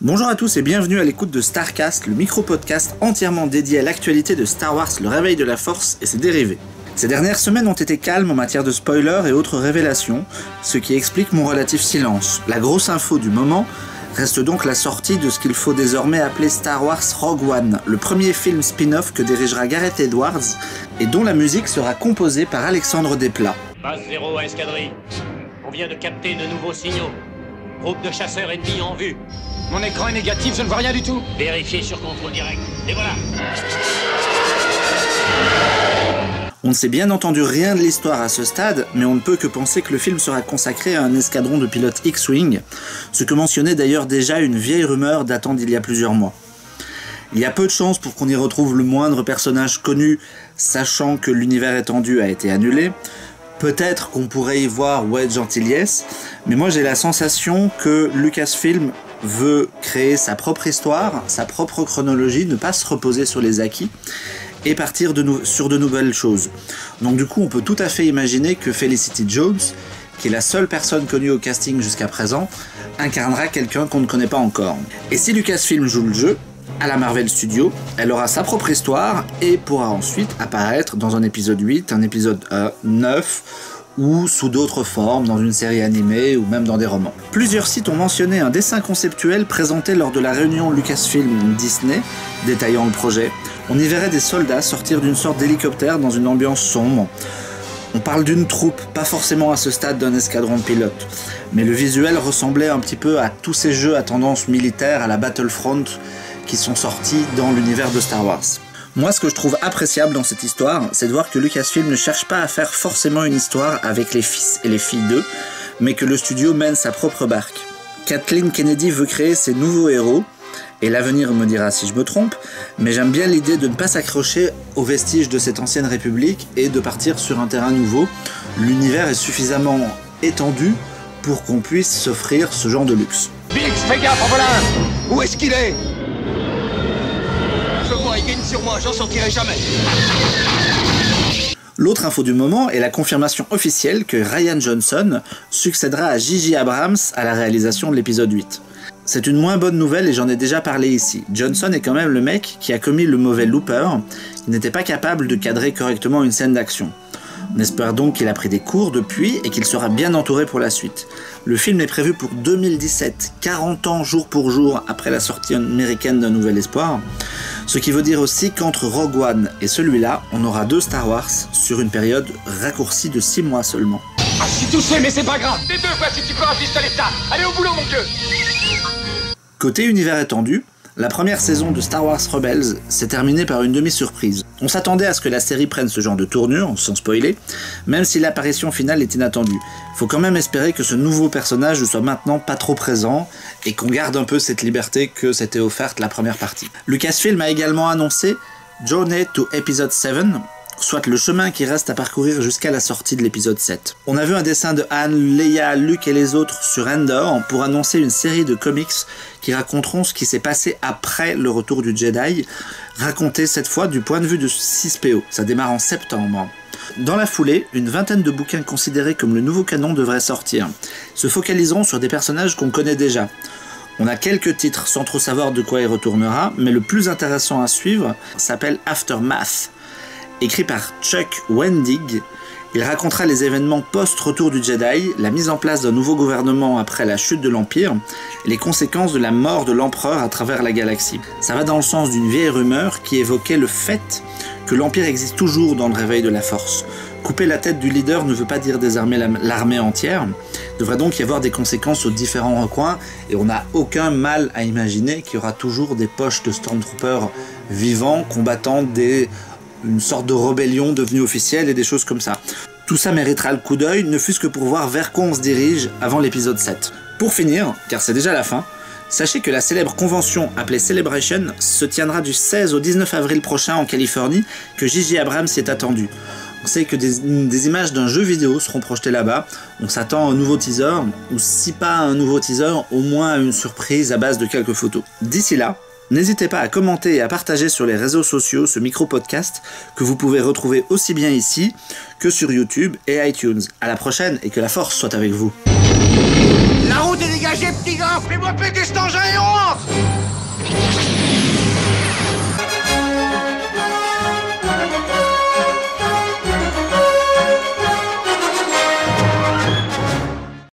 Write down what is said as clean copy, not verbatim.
Bonjour à tous et bienvenue à l'écoute de Starcast, le micro-podcast entièrement dédié à l'actualité de Star Wars, le réveil de la Force et ses dérivés. Ces dernières semaines ont été calmes en matière de spoilers et autres révélations, ce qui explique mon relatif silence. La grosse info du moment reste donc la sortie de ce qu'il faut désormais appeler Star Wars Rogue One, le premier film spin-off que dirigera Gareth Edwards et dont la musique sera composée par Alexandre Desplat. Base 0 à escadrille. On vient de capter de nouveaux signaux. Groupe de chasseurs ennemis en vue. Mon écran est négatif, je ne vois rien du tout. Vérifiez sur contrôle direct. Et voilà. On ne sait bien entendu rien de l'histoire à ce stade, mais on ne peut que penser que le film sera consacré à un escadron de pilotes X-Wing, ce que mentionnait d'ailleurs déjà une vieille rumeur datant d'il y a plusieurs mois. Il y a peu de chances pour qu'on y retrouve le moindre personnage connu, sachant que l'univers étendu a été annulé. Peut-être qu'on pourrait y voir Wedge Antilles, mais moi j'ai la sensation que Lucasfilm veut créer sa propre histoire, sa propre chronologie, ne pas se reposer sur les acquis et partir sur de nouvelles choses. Donc du coup on peut tout à fait imaginer que Felicity Jones, qui est la seule personne connue au casting jusqu'à présent, incarnera quelqu'un qu'on ne connaît pas encore. Et si Lucasfilm joue le jeu, à la Marvel Studios, elle aura sa propre histoire et pourra ensuite apparaître dans un épisode 8, un épisode 9 ou sous d'autres formes dans une série animée ou même dans des romans. Plusieurs sites ont mentionné un dessin conceptuel présenté lors de la réunion Lucasfilm-Disney détaillant le projet. On y verrait des soldats sortir d'une sorte d'hélicoptère dans une ambiance sombre. On parle d'une troupe, pas forcément à ce stade d'un escadron de pilotes, mais le visuel ressemblait un petit peu à tous ces jeux à tendance militaire à la Battlefront qui sont sortis dans l'univers de Star Wars. Moi, ce que je trouve appréciable dans cette histoire, c'est de voir que Lucasfilm ne cherche pas à faire forcément une histoire avec les fils et les filles d'eux, mais que le studio mène sa propre barque. Kathleen Kennedy veut créer ses nouveaux héros, et l'avenir me dira si je me trompe, mais j'aime bien l'idée de ne pas s'accrocher aux vestiges de cette ancienne république et de partir sur un terrain nouveau. L'univers est suffisamment étendu pour qu'on puisse s'offrir ce genre de luxe. Biggs, fais gaffe, en voilà un. Où est-ce qu'il est? Je vois, il gagne sur moi, j'en sortirai jamais. L'autre info du moment est la confirmation officielle que Rian Johnson succédera à J.J. Abrams à la réalisation de l'épisode 8. C'est une moins bonne nouvelle et j'en ai déjà parlé ici. Johnson est quand même le mec qui a commis le mauvais Looper, qui n'était pas capable de cadrer correctement une scène d'action. On espère donc qu'il a pris des cours depuis et qu'il sera bien entouré pour la suite. Le film est prévu pour 2017, 40 ans jour pour jour après la sortie américaine d'Un Nouvel Espoir. Ce qui veut dire aussi qu'entre Rogue One et celui-là, on aura 2 Star Wars sur une période raccourcie de 6 mois seulement. Ah, je suis touché, mais c'est pas grave. Les deux, voici, tu peux un pistolet ça. Allez au boulot, mon vieux. Côté univers étendu, la première saison de Star Wars Rebels s'est terminée par une demi-surprise. On s'attendait à ce que la série prenne ce genre de tournure, sans spoiler, même si l'apparition finale est inattendue. Faut quand même espérer que ce nouveau personnage ne soit maintenant pas trop présent et qu'on garde un peu cette liberté que s'était offerte la première partie. Lucasfilm a également annoncé Journey to Episode 7, soit le chemin qui reste à parcourir jusqu'à la sortie de l'épisode 7. On a vu un dessin de Han, Leia, Luke et les autres sur Endor pour annoncer une série de comics qui raconteront ce qui s'est passé après le retour du Jedi, raconté cette fois du point de vue de 6PO. Ça démarre en septembre. Dans la foulée, une vingtaine de bouquins considérés comme le nouveau canon devraient sortir, se focaliseront sur des personnages qu'on connaît déjà. On a quelques titres sans trop savoir de quoi il retournera, mais le plus intéressant à suivre s'appelle Aftermath. Écrit par Chuck Wendig, il racontera les événements post-retour du Jedi, la mise en place d'un nouveau gouvernement après la chute de l'Empire, et les conséquences de la mort de l'Empereur à travers la galaxie. Ça va dans le sens d'une vieille rumeur qui évoquait le fait que l'Empire existe toujours dans le réveil de la Force. Couper la tête du leader ne veut pas dire désarmer l'armée entière. Il devrait donc y avoir des conséquences aux différents recoins, et on n'a aucun mal à imaginer qu'il y aura toujours des poches de Stormtroopers vivants combattant une sorte de rébellion devenue officielle et des choses comme ça. Tout ça méritera le coup d'œil, ne fût-ce que pour voir vers quoi on se dirige avant l'épisode 7. Pour finir, car c'est déjà la fin, sachez que la célèbre convention appelée Celebration se tiendra du 16 au 19 avril prochain en Californie, que J.J. Abrams y est attendu. On sait que des images d'un jeu vidéo seront projetées là-bas, on s'attend à un nouveau teaser, ou si pas un nouveau teaser, au moins à une surprise à base de quelques photos. D'ici là, n'hésitez pas à commenter et à partager sur les réseaux sociaux ce micro-podcast que vous pouvez retrouver aussi bien ici que sur YouTube et iTunes. À la prochaine et que la force soit avec vous. La route est dégagée, petit gars. Fais-moi péter